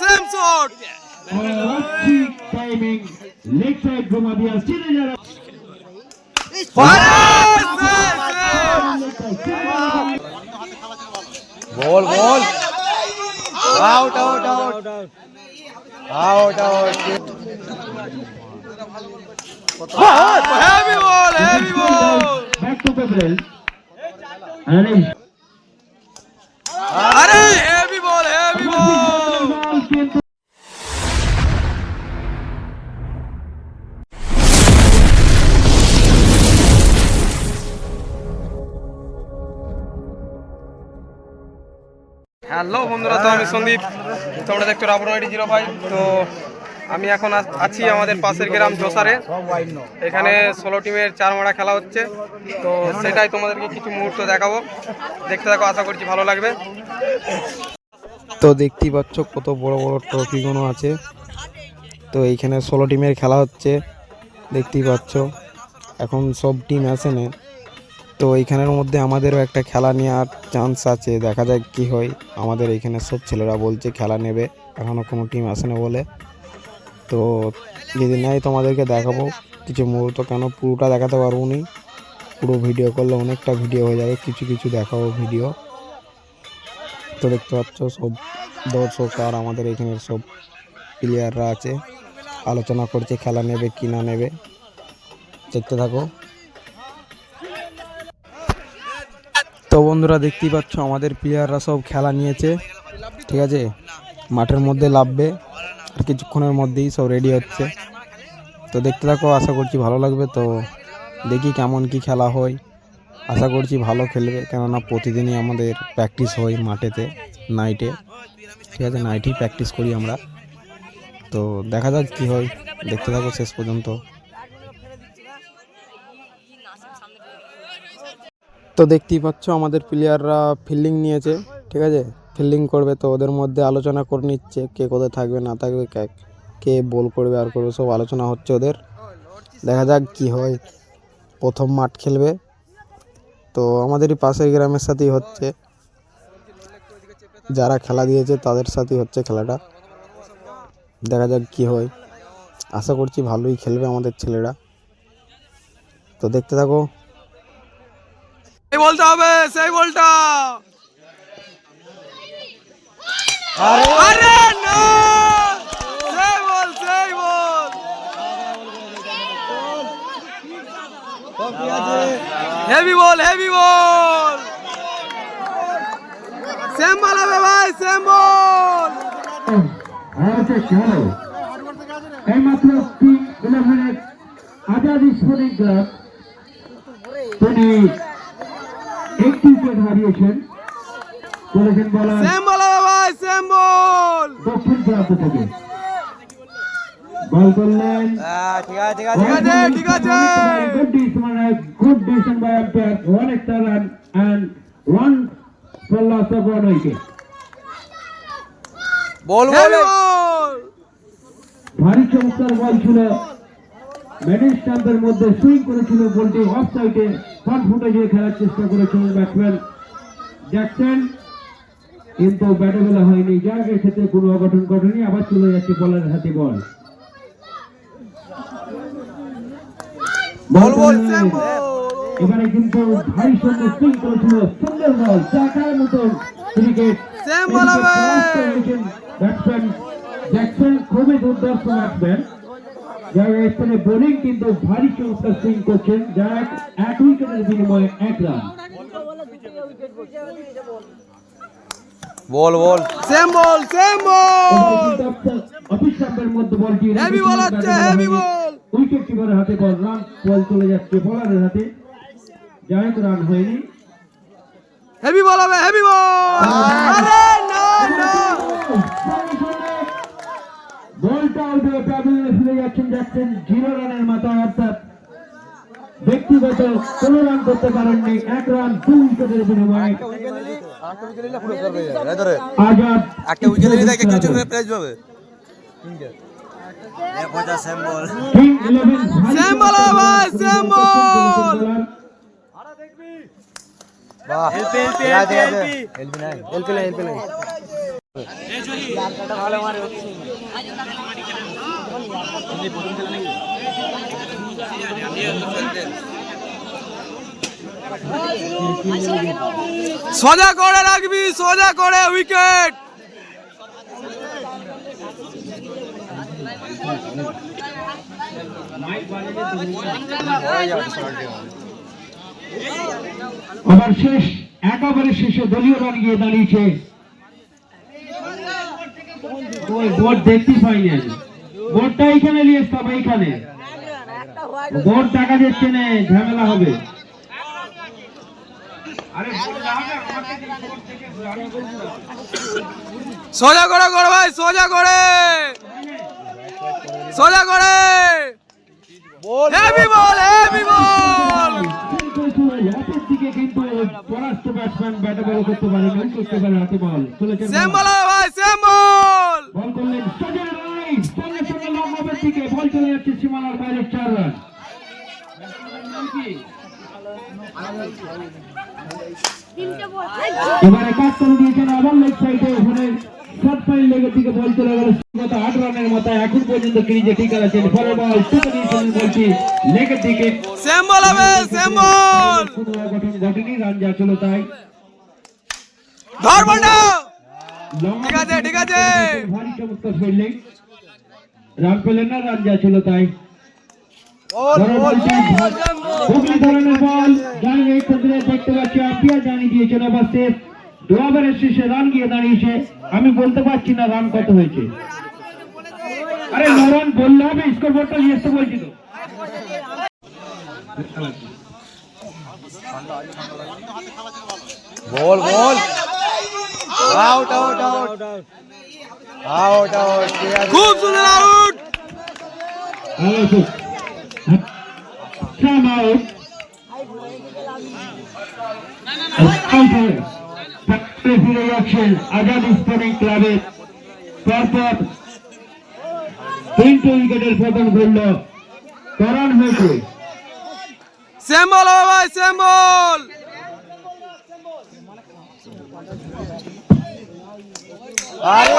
Same shot timing leg side ঘুমা দিয়া চিনে যারা ball ball out out out out out heavy ball back to pavilion আরে heavy বল কিন্তু হ্যালো বন্ধুরা, তো আমি সন্দীপ, তোমরা দেখছো রাবড় আইডি 05। তো আমি এখন আছি আমাদের পাশের গ্রাম জোসারে। এখানে 16 টিমের 4 মারা খেলা হচ্ছে, তো সেটাই তোমাদেরকে কিছু মুহূর্ত দেখাবো। দেখতে থাকো, আশা করছি ভালো লাগবে। তো দেখতেই পাচ্ছ কত বড় বড় ট্রফিগুলো আছে। তো এইখানে 16 টিমের খেলা হচ্ছে, দেখতেই পাচ্ছ। এখন সব টিম আসেনি, তো এইখানের মধ্যে আমাদেরও একটা খেলা নেওয়ার চান্স আছে। দেখা যাক কি হয়। আমাদের এইখানে সব ছেলেরা বলছে খেলা নেবে, এখনও কোনো টিম আসে না বলে। তো যদি নেয় তোমাদেরকে দেখাবো কিছু মুহূর্ত, কেন পুরোটা দেখাতে পারবো না, পুরো ভিডিও করলে অনেকটা ভিডিও হয়ে যাবে, কিছু কিছু দেখাবো ভিডিও। তো দেখতে পাচ্ছ সব দর্শক আর আমাদের এখানের সব প্লেয়াররা আছে, আলোচনা করছে খেলা নেবে কি না নেবে। দেখতে থাকো। তো বন্ধুরা দেখতেই পাচ্ছ আমাদের প্লেয়াররা সব খেলা নিয়েছে, ঠিক আছে। মাঠের মধ্যে নামবে আর কিছুক্ষণের মধ্যেই সব রেডি হচ্ছে। তো দেখতে থাকো, আশা করছি ভালো লাগবে। তো দেখি কেমন কি খেলা হয়, আশা করছি ভালো খেলবে, কেননা প্রতিদিনই আমাদের প্র্যাকটিস হয় মাঠেতে, নাইটে, ঠিক আছে। নাইটেই প্র্যাকটিস করি আমরা। তো দেখা যাক কি হয়, দেখতে থাকো শেষ পর্যন্ত। তো দেখতেই পাচ্ছ আমাদের প্লেয়াররা ফিল্ডিং নিয়েছে, ঠিক আছে। ফিল্ডিং করবে, তো ওদের মধ্যে আলোচনা করে নিচ্ছে কে কোথায় থাকবে না থাকবে, কে বল করবে আর করবে, সব আলোচনা হচ্ছে ওদের। দেখা যাক কি হয়। প্রথম মাঠ খেলবে, তো আমাদেরই পাশের গ্রামের সাথেই হচ্ছে, যারা খেলা দিয়েছে তাদের সাথেই হচ্ছে খেলাটা। দেখা যাক কি হয়, আশা করছি ভালোই খেলবে আমাদের ছেলেরা। তো দেখতে থাকো। বলতে হবে সেই বলটা, আরে না, সেই বল হেভি বল সেম বল হবে ভাই, সেম বল। এইমাত্র টিম 11 আজাদি স্পোর্টিং ক্লাব তিনি একটি উইকেট হারিয়েছেন। করেছেন বলার সেম বল হবে ভাই, সেম বল। দক্ষিণ প্রান্ত থেকে বল করলেন। ঠিক আছে good decision by umpire, one extra run and one for loss of one wicket. Ball ভারী চমৎকার বল ছিল, মিডল স্টাম্পের মধ্যে সুইং করেছিল বলটি, অফ সাইডে ফ্রন্ট ফুটেজে খেলার চেষ্টা করেছিলেন ব্যাটসম্যান জ্যাকসন, কিন্তু ব্যাটে বলা হয়নি, যার ক্ষেত্রে কোনো অঘটন ঘটেনি। আবার চলে যাচ্ছে বলারের হাতে বল। এবারে কিন্তু ভারী সুন্দর সুইং করেছিল, সুন্দর বল, চাকার মতন ক্রিকেট। ব্যাটসম্যান জ্যাকসন খুবই দুর্ধর্ষ ব্যাটসম্যান, যার স্থানে বোলিং কিন্তু ভারী চমৎকার সুইং করছেন, যার এক উইকেটের বিনিময়ে 1 রান। বল সেম বল অফিস স্টাম্পের মধ্যে বলটি হেভি বল হচ্ছে, হেভি বল। উইকেট কিপারের হাতে বল, রান বল চলে যাচ্ছে বোলারের হাতে, যার রান হয়নি। হেভি বল হবে, হেভি বল। আরে না বলটা উঠে প্যাভিলিয়নে ফিরে যাচ্ছেন জ্যাকসন 0 রানের মাথায়, অর্থাৎ ব্যক্তিগত কোন রান করতে পারেননি, 1 রান 2 উইকেটের বিনিময়ে। আজাদ একটা উইকেট নিলে তাকে কিছু প্রাইজ পাবে। সেম বল ভাই, সেম বল। সোজা করে রাখবি, সোজা করে উইকেট। ওভার শেষ, একেবারে শেষে দলীয় রান গিয়ে দাঁড়িয়েছে। ওই বোর্ড দেখতে পাইনি, বোর্ডটা এখানে নিয়ে আসতে হবে, এইখানে বোর্ড দেখা যাচ্ছে না, ঝামেলা হবে। সোজা করে কর ভাই, সোজা করে, সোজা করে। হেভি বল, হেভি বল। হাতের দিকে কিন্তু পরাস্ত ব্যাটসম্যান ব্যাটে বল করতে পারে, নয় করতে পারে হাতে বল চলেছে। সেম বল ভাই, সেম বল। বল করলেন সজল রায়, সঙ্গে সঙ্গে লম্বের দিকে বল চলে যাচ্ছে সীমানার বাইরে, 4 রান। এবারে কাট করে দিয়েছেন আবার লেগ সাইডে, ওখানে শর্ট পাইল লেগের দিকে বল চলে গেল। গত 8 রানের মাথায় এখন পর্যন্ত ক্রিজে ঠিক আছেন। ফলো বল টুকে দিয়েছেন বলছি লেগের দিকে। সেম বল হবে, সেম বল। কোনো অঘটন ঘটেনি, রান যা ছিল তাই। ধর বলটা, ঠিক আছে, ঠিক আছে। ভারী চমৎকার ফিল্ডিং, রান পেলেন না, রান যা ছিল তাই। হুগলি ধরনের বল জানিয়ে এই ক্ষেত্রে দেখতে পাচ্ছি আম্পায়ার জানিয়ে দিয়েছেন ওভার শেষ। 2 ওভারের শেষে রান গিয়ে দাঁড়িয়েছে। আমি বলতে পারছি না রান কত হয়েছে। আরে রান বললে হবে, স্কোর বোর্ডটা নিয়ে আসতে বলছি তো। Ball ball, out out out out out, খুব সুন্দর আউট। Time out. ফিরে যাচ্ছেন আজাদ স্পোর্টিং ক্লাবের, পরপর 3টে উইকেটের পতন ঘটল, করান হয়েছে। সেম বল হবে ভাই, সেম বল।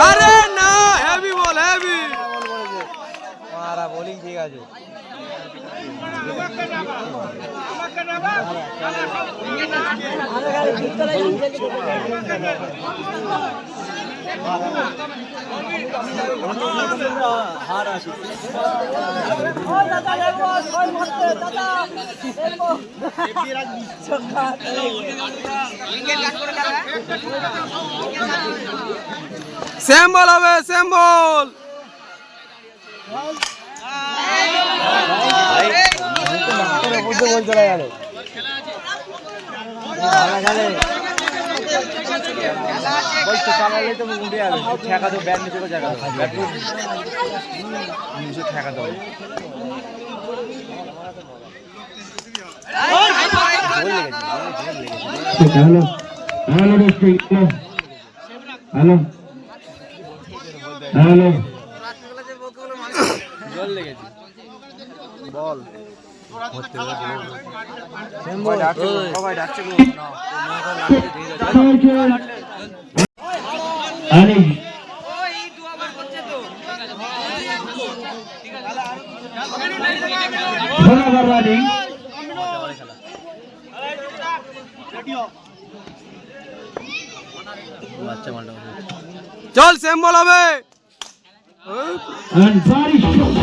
আরে না, হেভি বল, হেভি। মারা বোলিং ঠিক আছে। সেম বল হবে, সেম বল। বল চলে গেল। বলছো চালালে তো উঠে যাবে, ঠেকা তো ব্যাট নিচে জায়গা, ব্যাট নিচে ঠেকা দেবে। Hello hello district, hello hello, জল লেগেছে। বল চল, সেম বল হবে। and very short.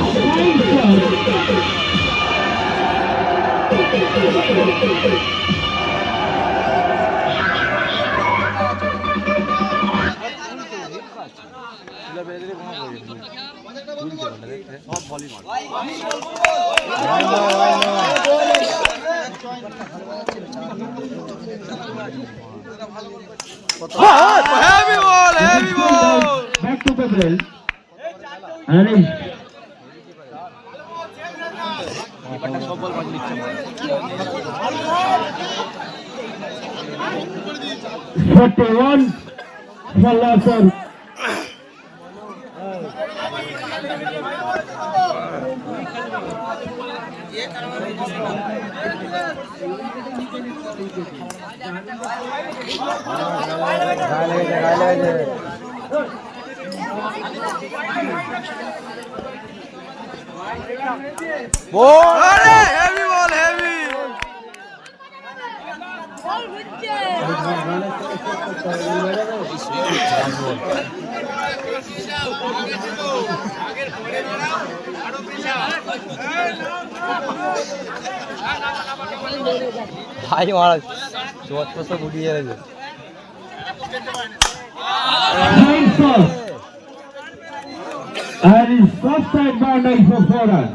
Heavy ball, heavy ball. Back to the brace. And সব বল বাজি নিচ্ছে। 41 for Larson. আরে হেভি বল হেভি। ভাই মহারাজ চোট তো সব উঠিয়ে গেছে। And it's offside boundary for Foran.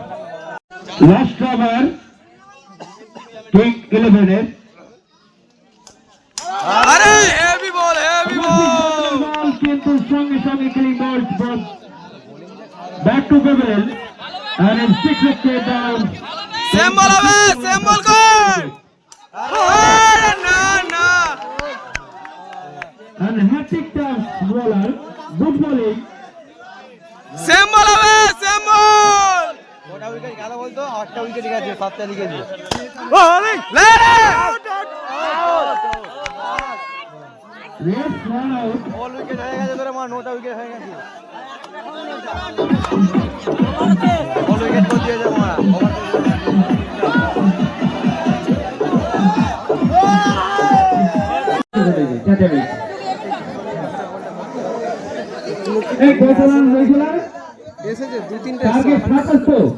Last cover, King 11. আরে হেভি বল হেভি বল। কিন্তু সঙ্গে সঙ্গে killing balls from back to Gabriel. And in 6 wicket down. Same ball হবে সেম বল কর। আরে না না। And hat-trick touch bowler, good bowling. Same ball হবে সেম বল। ওটা উইকেট গেল বলতো 8টা উইকেট গেছে 7টা লিখেছে। বোলিং লে রে। Let's run out. All wicket হয়ে গেছে তোর মা 9টা উইকেট হয়ে গেছে। অল উইকেট করে দিয়েছে মারা। Hey, regular. এসেছে 2-3টা Target 27.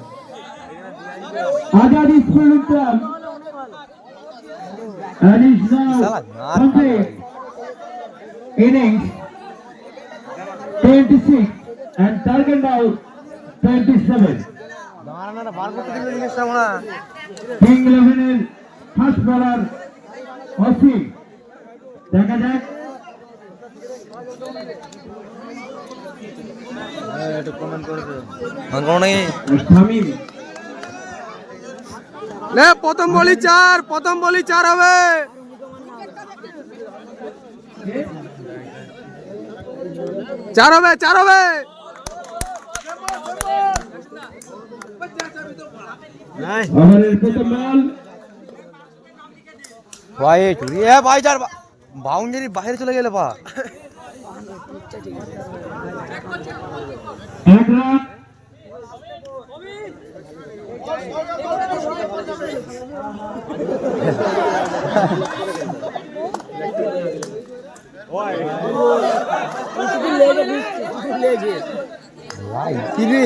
Azadi School Club. And is now complete. Innings 26 and target out 27. না না বার করতে দিলে জিনিসটা মারা। King 11 এর ফার্স্ট বোলার অসীম। দেখা যাক একটু কমেন্ট করে দে। কোন নাকি শামিম লে প্রথম বলি 4 প্রথম বলি 4 হবে। চার হবে 4 হবে। ওভারের প্রথম বল ভাই চুরি এ ভাই যার বাউন্ডারি বাইরে চলে গেল পা। এক রান। ভাই কি রে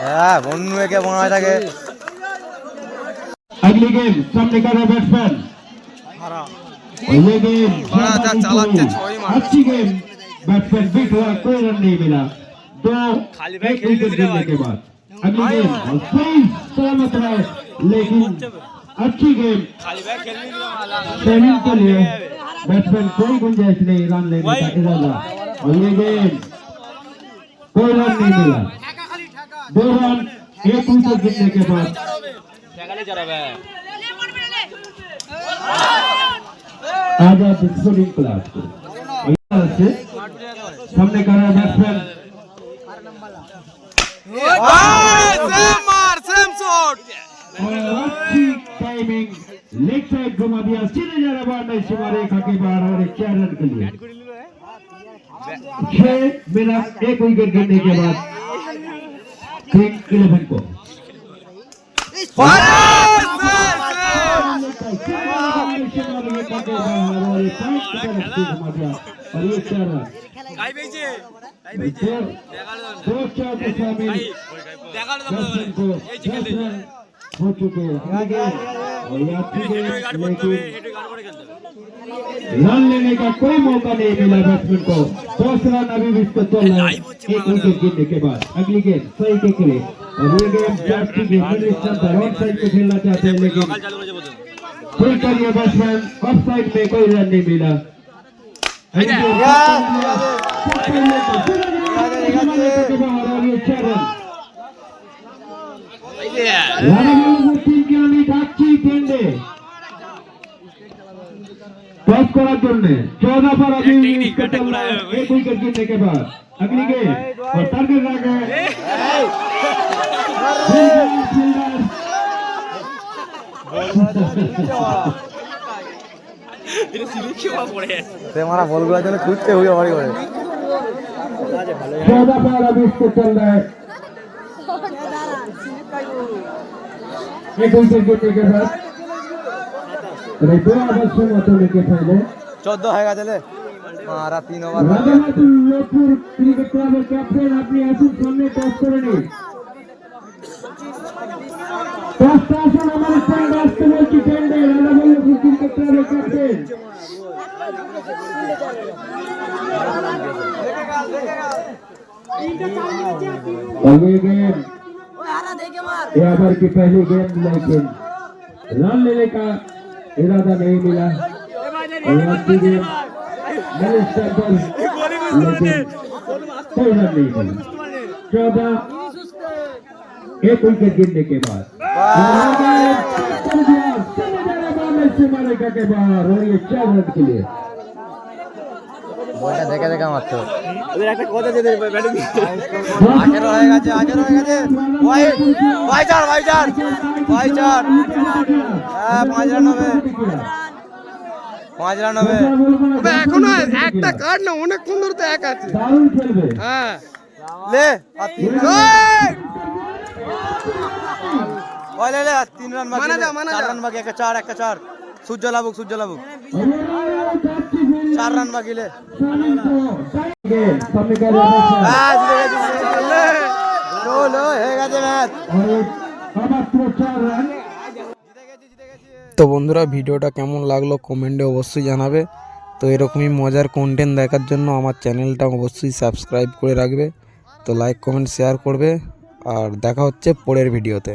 হ্যাঁ বন্ধু একে মনে হয় থাকে। अगली गेम सामने का बैट्समैन अगली गेम बड़ा अच्छा चालाচ্ছে 6 मार। अच्छी गेम बैट्समैन बीट हुआ कोई रन नहीं मिला। दो एक विकेट गिरने के बाद अगली गेम सही सलामत रहे लेकिन अच्छी गेम सेविंग के लिए बैट्समैन कोई गुंजाइश नहीं रन लेने का इरादा। और ये गेम कोई रन नहीं मिला। 2 रन एक विकेट गिरने के बाद आजाद स्पोर्टिंग क्लब से सामने कर रहा बैट्समैन सेम मार सेम शॉट। और अच्छी टाइमिंग लेग साइड घुमा दिया सीधे जा रहा बाहर नहीं सीमा रेखा के बाहर और 4 रन के लिए 6 मिनट 1 विकेट गिरने के बाद किंग 11 को और ये 4 रन दो 4 के शामिल हो चुके हैं और रन लेने का कोई मौका नहीं मिला बैट्समैन को। 10 रन अभी भी इसको चल रहा है 1 विकेट गिरने के बाद। अगली गेम सही के लिए और ये गेम ऑन साइड पे खेलना चाहते हैं लेकिन कोई करिए बैट्समैन ऑफ साइड में कोई रन नहीं मिला। टॉस करार जन्य 14 पर अभी 1 विकेट गिरने के बाद अगली गेंद और टारगेट रह गए हमारा बॉल गुला चले कूदते हुए हमारी ओर 14 पर अभी इसको चल रहा है एक विकेट गिरने के बाद दो ओवर से मतों के पहले 14 है चले हमारा 3 ओवर রাজাপুর ক্রিকেট ক্লাবের ক্যাপ্টেন আপনি আসুন সামনে টস করে নিন টসটা আসুন আমার স্ট্যান্ড আসতে বলছি টেন্ডে রাজাপুর ক্রিকেট ক্লাবের ক্যাপ্টেন अगली गेंद ये ओवर की पहली गेंद लेकिन रन लेने का इरादा नहीं मिला और आखिरी गेंद मिनिस्टर पर लेकिन कोई रन नहीं मिला 14 एक विकेट गिरने के बाद मारेगा के बाहर और ये 4 रन के लिए বলটা দেখে দেখে মারতো ওদের একটা কথা দিয়ে দেবে ব্যাটিং 18 হয়ে গেছে ভাই ভাই চার হ্যাঁ 5 রান হবে 5 রান হবে তবে এখনো একটা কার্ড না অনেকক্ষণ ধরে তো এক আছে দারুণ খেলবে হ্যাঁ ले আর 3 ওই ले 3 রান বাকি মানা যা, মানা 4 যা। রান বাকি একটা 4 সূর্য লাভুক 4 রান বাকি ले सामने का হ্যাঁ লো হয়ে গেছে ম্যাচ मात्र 4 रन তো বন্ধুরা ভিডিওটা কেমন লাগলো কমেন্টে অবশ্যই জানাবে। তো এরকমই মজার কন্টেন্ট দেখার জন্য আমার চ্যানেলটা অবশ্যই সাবস্ক্রাইব করে রাখবে। তো লাইক কমেন্ট শেয়ার করবে আর দেখা হচ্ছে পরের ভিডিওতে।